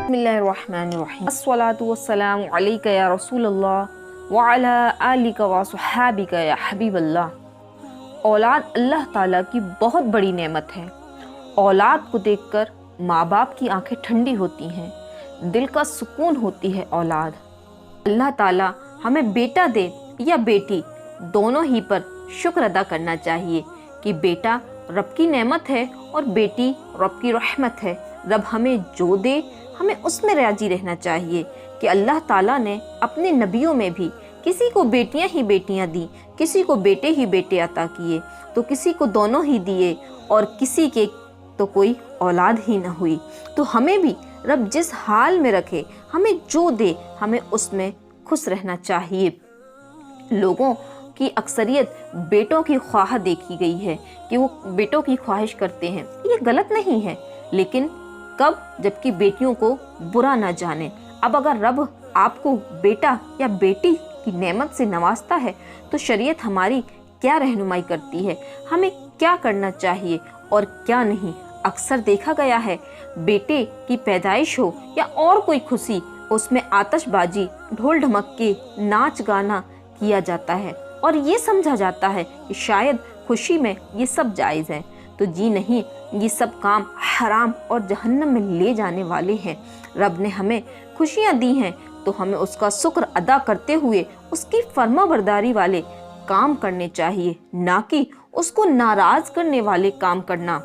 बिस्मिल्लाहिर्रहमानिर्रहीम अस्सलातु वस्सलामु अलैका या रसूलल्लाह व अला आलिका व सुहाबिका या हबीबल्लाह। औलाद अल्लाह ताला की बहुत बड़ी नेमत है। औलाद को देखकर माँ बाप की आंखें ठंडी होती हैं, दिल का सुकून होती है औलाद। अल्लाह ताला हमें बेटा दे या बेटी, दोनों ही पर शुक्र अदा करना चाहिए कि बेटा रब की नेमत है और बेटी रब की रहमत है। रब हमें जो दे हमें उसमें राजी रहना चाहिए कि अल्लाह ताला ने अपने नबियों में भी किसी को बेटियां ही बेटियां दी, किसी को बेटे ही बेटे अता किए, तो किसी को दोनों ही दिए और किसी के तो कोई औलाद ही ना हुई। तो हमें भी रब जिस हाल में रखे, हमें जो दे हमें उसमें खुश रहना चाहिए। लोगों की अक्सरियत बेटों की ख्वाह देखी गई है कि वो बेटों की ख्वाहिश करते हैं, ये गलत नहीं है, लेकिन कब, जबकि बेटियों को बुरा ना जाने। अब अगर रब आपको बेटा या बेटी की नेमत से नवाजता है तो शरीयत हमारी क्या रहनुमाई करती है, हमें क्या करना चाहिए और क्या नहीं। अक्सर देखा गया है बेटे की पैदाइश हो या और कोई खुशी, उसमें आतिशबाजी, ढोल ढमक्के, नाच गाना किया जाता है और ये समझा जाता है कि शायद खुशी में ये सब जायज़ है। तो जी नहीं, ये सब काम हराम और जहन्नम में ले जाने वाले हैं। रब ने हमें खुशियाँ दी हैं तो हमें उसका शुक्र अदा करते हुए उसकी फर्माबरदारी वाले काम करने चाहिए, ना कि उसको नाराज़ करने वाले काम करना।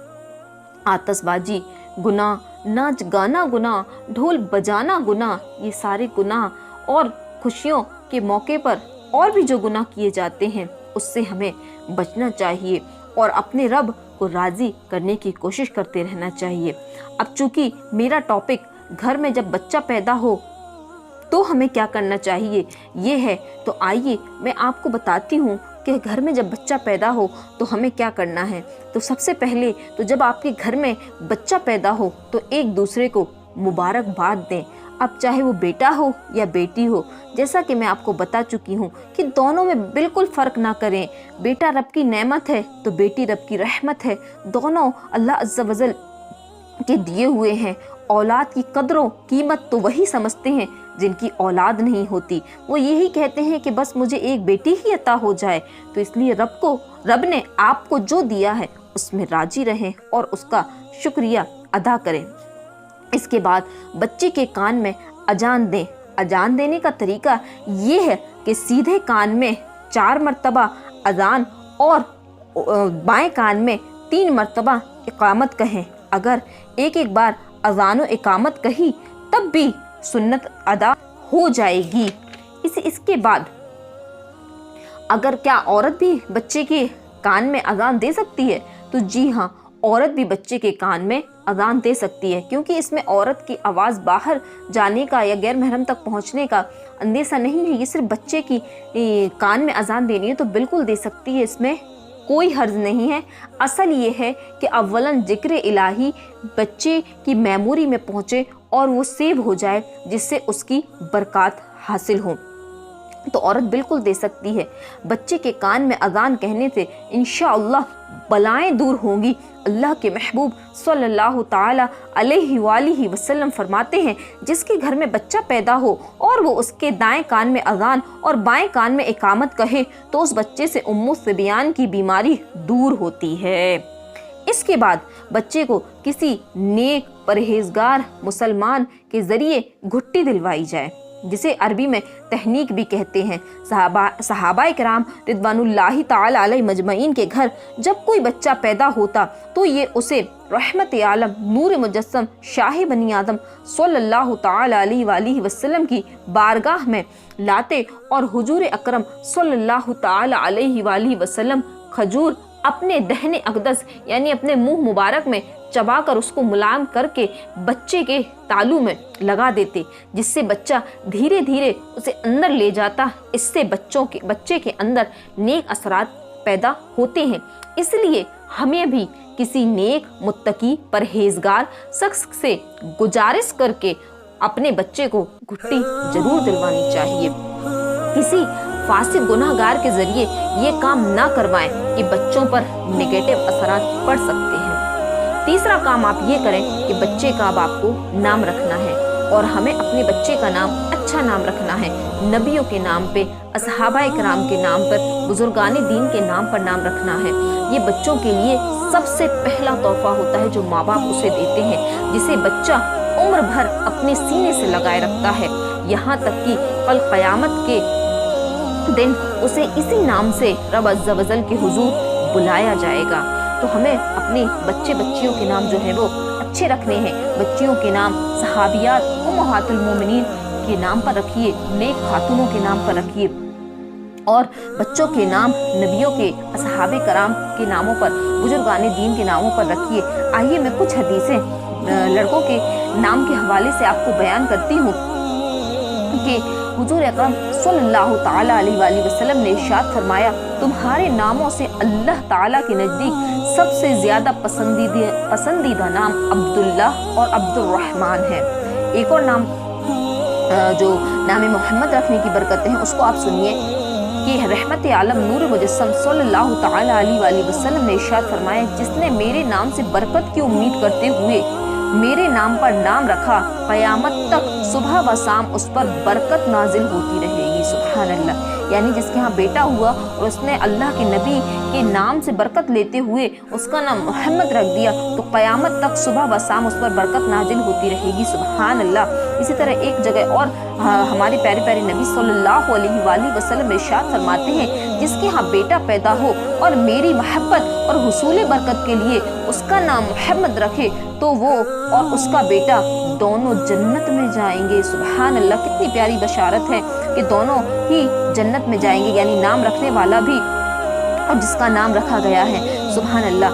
आतिशबाजी गुनाह, नाच गाना गुनाह, ढोल बजाना गुनाह, ये सारे गुनाह और खुशियों के मौके पर और भी जो गुनाह किए जाते हैं उससे हमें बचना चाहिए और अपने रब को राज़ी करने की कोशिश करते रहना चाहिए। अब चूँकि मेरा टॉपिक घर में जब बच्चा पैदा हो तो हमें क्या करना चाहिए ये है, तो आइए मैं आपको बताती हूँ कि घर में जब बच्चा पैदा हो तो हमें क्या करना है। तो सबसे पहले तो जब आपके घर में बच्चा पैदा हो तो एक दूसरे को मुबारकबाद दें। अब चाहे वो बेटा हो या बेटी हो, जैसा कि मैं आपको बता चुकी हूँ कि दोनों में बिल्कुल फ़र्क ना करें। बेटा रब की नेमत है तो बेटी रब की रहमत है, दोनों अल्लाह अज़्ज़ा वज़ल के दिए हुए हैं। औलाद की कदरों कीमत तो वही समझते हैं जिनकी औलाद नहीं होती, वो यही कहते हैं कि बस मुझे एक बेटी ही अता हो जाए। तो इसलिए रब ने आपको जो दिया है उसमें राजी रहें और उसका शुक्रिया अदा करें। इसके बाद बच्चे के कान में अजान दें। अजान देने का तरीका ये है कि सीधे कान में 4 मरतबा अजान और बाएं कान में 3 मरतबा इकामत कहें। अगर एक बार अजान और इकामत कही तब भी सुन्नत अदा हो जाएगी। इसके बाद अगर क्या औरत भी बच्चे के कान में अजान दे सकती है, तो जी हाँ, औरत भी बच्चे के कान में अजान दे सकती है, क्योंकि इसमें औरत की आवाज़ बाहर जाने का या गैर महरम तक पहुंचने का अंदेशा नहीं है। ये सिर्फ बच्चे की कान में अजान देनी है तो बिल्कुल दे सकती है, इसमें कोई हर्ज नहीं है। असल ये है कि अव्वलन जिक्र इलाही बच्चे की मेमोरी में पहुँचे और वो सेव हो जाए, जिससे उसकी बरकत हासिल हो, तो औरत बिल्कुल दे सकती है। बच्चे के कान में अजान कहने से इंशाअल्लाह बलाएं दूर होंगी। अल्लाह के महबूब सल्लल्लाहु ताला अलैहि वसल्लम फरमाते हैं, जिसके घर में बच्चा पैदा हो और वो उसके दाएं कान में अजान और बाएं कान में इकामत कहे तो उस बच्चे से उम्मु सिबियान की बीमारी दूर होती है। इसके बाद बच्चे को किसी नेक परहेजगार मुसलमान के ज़रिए घुट्टी दिलवाई जाए, जिसे अरबी में तहनीक भी कहते हैं। सहाबाए किराम रिदवानुल्लाहि ताला अलैहि मजमईन के घर जब कोई बच्चा पैदा होता तो ये उसे रहमत आलम नूर मुजस्सम शाह बनी आदम सल्लल्लाहु ताला अलैहि वसल्लम की बारगाह में लाते और हुजूर अकरम सल्लल्लाहु ताला अलैहि वसल्लम खजूर अपने दहने अक़दस यानी अपने मुंह मुबारक में चबाकर उसको मुलायम करके बच्चे के तालू में लगा देते, जिससे बच्चा धीरे धीरे उसे अंदर ले जाता। इससे बच्चे के अंदर नेक असरात पैदा होते हैं। इसलिए हमें भी किसी नेक मुत्तकी परहेजगार शख्स से गुजारिश करके अपने बच्चे को घुट्टी जरूर दिलवानी चाहिए। किसी फासिक गुनाहगार के जरिए ये काम ना करवाएं कि बच्चों पर नेगेटिव असरात पड़ सकते हैं। तीसरा काम आप ये करें कि बच्चे का अब आपको नाम रखना है। और हमें अपने बच्चे का नाम अच्छा नाम रखना है। नबियों के नाम पे, असहाबाए किराम के नाम पर, बुजुर्गान दीन के नाम पर नाम रखना है। ये बच्चों के लिए सबसे पहला तोहफा होता है जो माँ बाप उसे देते हैं, जिसे बच्चा उम्र भर अपने सीने से लगाए रखता है, यहाँ तक कि कल क़यामत के दिन उसे इसी नाम से रब अज़्ज़ा वजल के हुजूर बुलाया जाएगा। तो हमें अपने बच्चे बच्चियों के नाम जो है वो अच्छे रखने हैं। बच्चियों के नाम सहाबियात उम्महातुल मोमिनीन के नाम पर रखिए, नेक खातूनों के नाम पर रखिए, और बच्चों के नाम नबियों के, असहाबे कराम के नामों पर, बुजुर्गान दीन के नामों पर रखिए। आइए मैं कुछ हदीसें लड़कों के नाम के हवाले से आपको बयान करती हूँ कि हुजूर अकरम सल्लल्लाहु ताला अलैहि वसल्लम ने इरशाद फरमाया, तुम्हारे नामों से अल्लाह ताला के नज़दीक सबसे ज़्यादा पसंदीदा नाम अब्दुल्ला और अब्दुर्रहमान है। एक और नाम जो नाम मोहम्मद रखने की बरकतें हैं उसको आप सुनिए कि रहमत आलम नूर मुजस्सम सल्लल्लाहु ताला अलैहि वसल्लम ने इरशाद फरमाया, जिसने मेरे नाम से बरकत की उम्मीद करते हुए मेरे नाम पर नाम रखा, क़यामत तक सुबह व शाम उस पर बरकत नाजिल होती रहेगी। सुभान अल्लाह। यानी जिसके यहाँ बेटा हुआ और उसने अल्लाह के नबी के नाम से बरकत लेते हुए उसका नाम मोहम्मद रख दिया, तो क़यामत तक सुबह व शाम उस पर बरकत नाजिल होती रहेगी। सुभान अल्लाह। इसी तरह एक जगह और हमारे प्यारे प्यारे नबी सल्लल्लाहु अलैहि वसल्लम इरशाद फरमाते हैं, जिसके यहाँ बेटा पैदा हो और मेरी मोहब्बत और हुसूल बरकत के लिए उसका नाम मोहम्मद रखे, तो वो और उसका बेटा दोनों जन्नत में जाएंगे। सुभान अल्लाह। कितनी प्यारी बशारत है कि दोनों ही जन्नत में जाएंगे, यानी नाम रखने वाला भी और जिसका नाम रखा गया है। सुभान अल्लाह।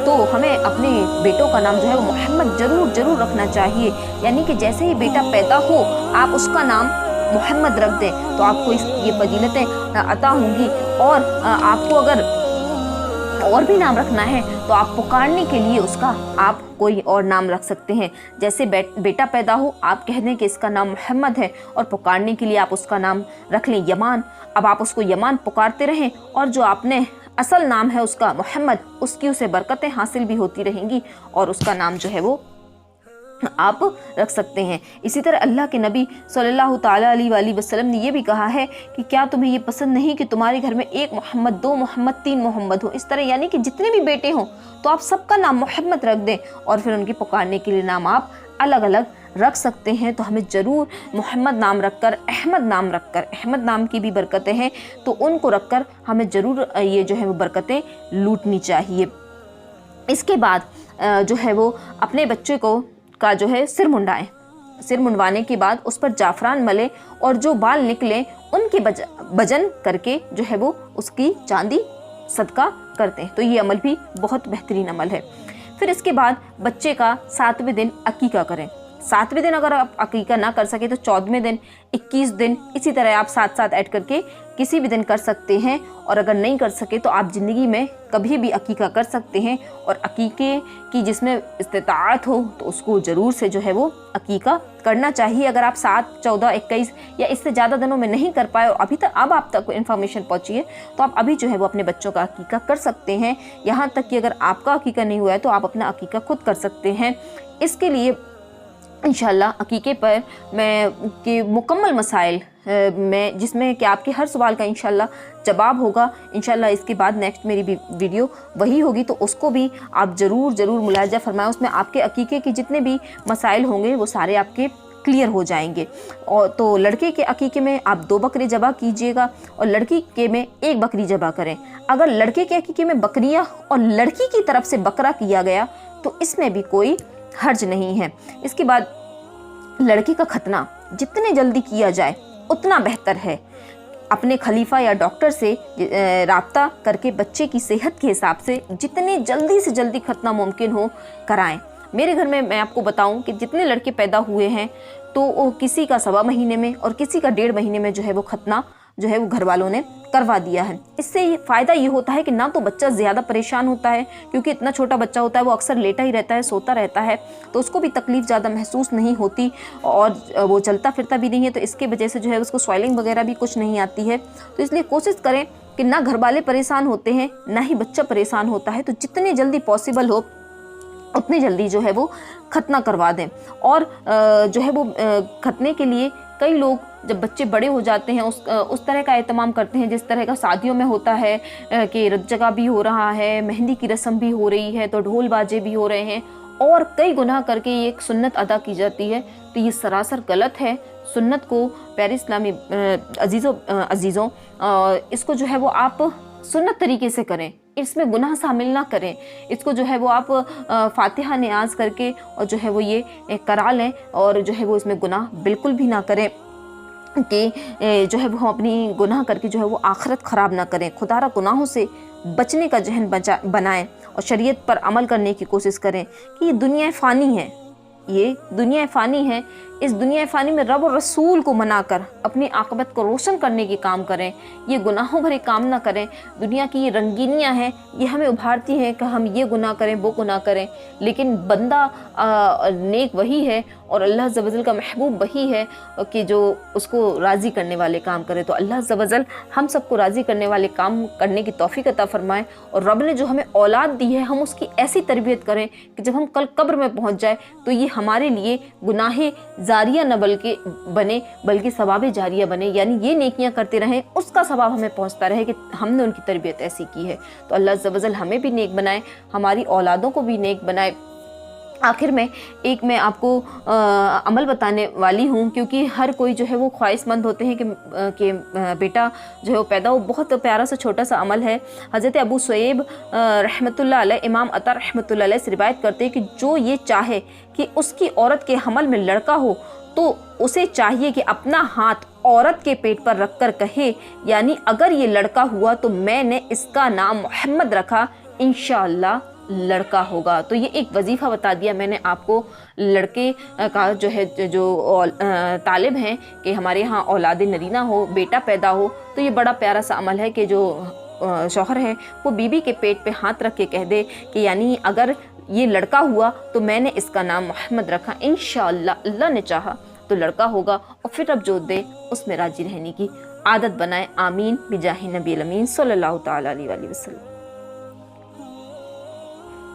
तो हमें अपने बेटों का नाम जो है वो मोहम्मद जरूर रखना चाहिए। यानी कि जैसे ही बेटा पैदा हो आप उसका नाम मोहम्मद रख दें तो आपको ये फजीलतें अता होंगी। और आपको अगर और भी नाम रखना है तो आप पुकारने के लिए उसका आप कोई और नाम रख सकते हैं। जैसे बेटा पैदा हो आप कह दें कि इसका नाम मोहम्मद है, और पुकारने के लिए आप उसका नाम रख लें यमान। अब आप उसको यमान पुकारते रहें, और जो आपने असल नाम है उसका मोहम्मद, उसकी उसे बरकतें हासिल भी होती रहेंगी और उसका नाम जो है वो आप रख सकते हैं। इसी तरह अल्लाह के नबी सल्लल्लाहु ताला अलैहि वसल्लम ने ये भी कहा है कि क्या तुम्हें ये पसंद नहीं कि तुम्हारे घर में एक मोहम्मद, दो मोहम्मद, तीन मोहम्मद हो। इस तरह यानी कि जितने भी बेटे हों तो आप सबका नाम मोहम्मद रख दें, और फिर उनके पुकारने के लिए नाम आप अलग अलग रख सकते हैं। तो हमें ज़रूर मोहम्मद नाम रखकर, अहमद नाम रखकर, अहमद नाम की भी बरकतें हैं तो उनको रखकर हमें ज़रूर ये जो है वो बरकतें लूटनी चाहिए। इसके बाद जो है वो अपने बच्चे का जो है सिर मुंडाएं। सिर मुंडवाने के बाद उस पर जाफरान मले, और जो बाल निकले उनके वजन करके जो है वो उसकी चांदी सदका करते हैं। तो ये अमल भी बहुत बेहतरीन अमल है। फिर इसके बाद बच्चे का 7वें दिन अकीका करें। 7वें दिन अगर आप अकीका ना कर सके तो 14वें दिन, 21 दिन, इसी तरह आप साथ साथ ऐड करके किसी भी दिन कर सकते हैं। और अगर नहीं कर सके तो आप ज़िंदगी में कभी भी अकीका कर सकते हैं। और अकीके की जिसमें इस्तिताअत हो तो उसको ज़रूर से जो है वो अकीका करना चाहिए। अगर आप 7, 14, 21 या इससे ज़्यादा दिनों में नहीं कर पाए और अभी तक अब आप तक इन्फॉर्मेशन पहुँची है तो आप अभी जो है वो अपने बच्चों का अकीका कर सकते हैं। यहाँ तक कि अगर आपका अकीका नहीं हुआ है तो आप अपना अकीका खुद कर सकते हैं। इसके लिए इंशाल्लाह अकीके पर मैं के मुकम्मल मसाइल में, जिसमें कि आपके हर सवाल का इंशाल्लाह जवाब होगा। इंशाल्लाह इसके बाद नेक्स्ट मेरी वीडियो वही होगी, तो उसको भी आप ज़रूर मुलाहिजा फरमाएं। उसमें आपके अकीके के जितने भी मसाइल होंगे वो सारे आपके क्लियर हो जाएंगे। और तो लड़के के अकीके में आप 2 बकरे ज़बह कीजिएगा और लड़की के में 1 बकरी ज़बह करें। अगर लड़के के अकीके में बकरियाँ और लड़की की तरफ से बकरा किया गया तो इसमें भी कोई हर्ज नहीं है। इसके बाद लड़की का खतना जितने जल्दी किया जाए उतना बेहतर है। अपने खलीफा या डॉक्टर से राब्ता करके बच्चे की सेहत के हिसाब से जितने जल्दी से जल्दी खतना मुमकिन हो कराएं। मेरे घर में मैं आपको बताऊं कि जितने लड़के पैदा हुए हैं तो वो किसी का 1.25 महीने में और किसी का 1.5 महीने में जो है वो खतना जो है वो घर वालों ने करवा दिया है। इससे फ़ायदा ये होता है कि ना तो बच्चा ज़्यादा परेशान होता है, क्योंकि इतना छोटा बच्चा होता है वो अक्सर लेटा ही रहता है, सोता रहता है, तो उसको भी तकलीफ़ ज़्यादा महसूस नहीं होती और वो चलता फिरता भी नहीं है, तो इसके वजह से जो है उसको स्वेलिंग वगैरह भी कुछ नहीं आती है। तो इसलिए कोशिश करें कि ना घर वाले परेशान होते हैं ना ही बच्चा परेशान होता है, तो जितनी जल्दी पॉसिबल हो उतनी जल्दी जो है वो खतना करवा दें। और जो है वो खतने के लिए कई लोग जब बच्चे बड़े हो जाते हैं उस तरह का एहतमाम करते हैं जिस तरह का शादियों में होता है कि रत जगह भी हो रहा है, मेहंदी की रस्म भी हो रही है, तो ढोल बाजे भी हो रहे हैं और कई गुनाह करके ये एक सुन्नत अदा की जाती है। तो ये सरासर गलत है। सुन्नत को प्यारे इस्लामी अजीज़ों इसको जो है वो आप सुन्नत तरीके से करें, इसमें गुनाह शामिल ना करें। इसको जो है वो आप फातिहा नियाज करके और जो है वो ये करा लें और जो है वो इसमें गुनाह बिल्कुल भी ना करें कि जो है वो अपनी गुनाह करके जो है वो आखिरत ख़राब ना करें। खुदारा गुनाहों से बचने का जहन बनाएं और शरीयत पर अमल करने की कोशिश करें कि ये दुनिया फ़ानी है, ये दुनिया फ़ानी है। इस दुनिया फ़ानी में रब और रसूल को मनाकर अपनी आक़िबत को रोशन करने की काम करें, ये गुनाहों भरे काम ना करें। दुनिया की ये रंगीनियाँ हैं, ये हमें उभारती हैं कि हम ये गुनाह करें वो गुनाह करें, लेकिन बंदा नेक वही है और अल्लाह अज़्ज़ व जल का महबूब वही है कि जो उसको राज़ी करने वाले काम करे। तो अल्लाह अज़्ज़ व जल हम सबको राज़ी करने वाले काम करने की तौफ़ीक़ अता फ़रमाए और रब ने जो हमें औलाद दी है हम उसकी ऐसी तरबियत करें कि जब हम कल कब्र में पहुँच जाए तो ये हमारे लिए गुनाहे जारिया न बने बल्कि सवाब जारिया बने, यानी ये नेकियां करते रहें उसका सवाब हमें पहुंचता रहे कि हमने उनकी तरबियत ऐसी की है। तो अल्लाह अज़्ज़ व जल हमें भी नेक बनाए, हमारी औलादों को भी नेक बनाए। आखिर में एक मैं आपको अमल बताने वाली हूँ, क्योंकि हर कोई जो है वो ख्वाहिशमंद होते हैं कि बेटा जो है वो पैदा हो। बहुत प्यारा सा छोटा सा अमल है। हज़रत अबू सुएब रहमतुल्लाह अलैह, इमाम अता रहमतुल्लाह अलैह से रिवायत करते हैं कि जो ये चाहे कि उसकी औरत के हमल में लड़का हो तो उसे चाहिए कि अपना हाथ औरत के पेट पर रखकर कहे, यानी अगर ये लड़का हुआ तो मैंने इसका नाम मोहम्मद रखा, इंशाअल्लाह लड़का होगा। तो ये एक वजीफ़ा बता दिया मैंने आपको। लड़के का जो है जो तालिब हैं कि हमारे यहाँ औलाद नरीना हो, बेटा पैदा हो, तो ये बड़ा प्यारा सा अमल है कि जो शौहर है वो बीबी के पेट पे हाथ रख के कह दे कि यानी अगर ये लड़का हुआ तो मैंने इसका नाम मोहम्मद रखा, इंशाअल्लाह अल्लाह ने चाहा तो लड़का होगा। और फिर अब जो दे उसमें राजी रहने की आदत बनाए। आमीन बिजाहि नबी अमीन सल्लल्लाहु तआला अलैहि वसल्लम।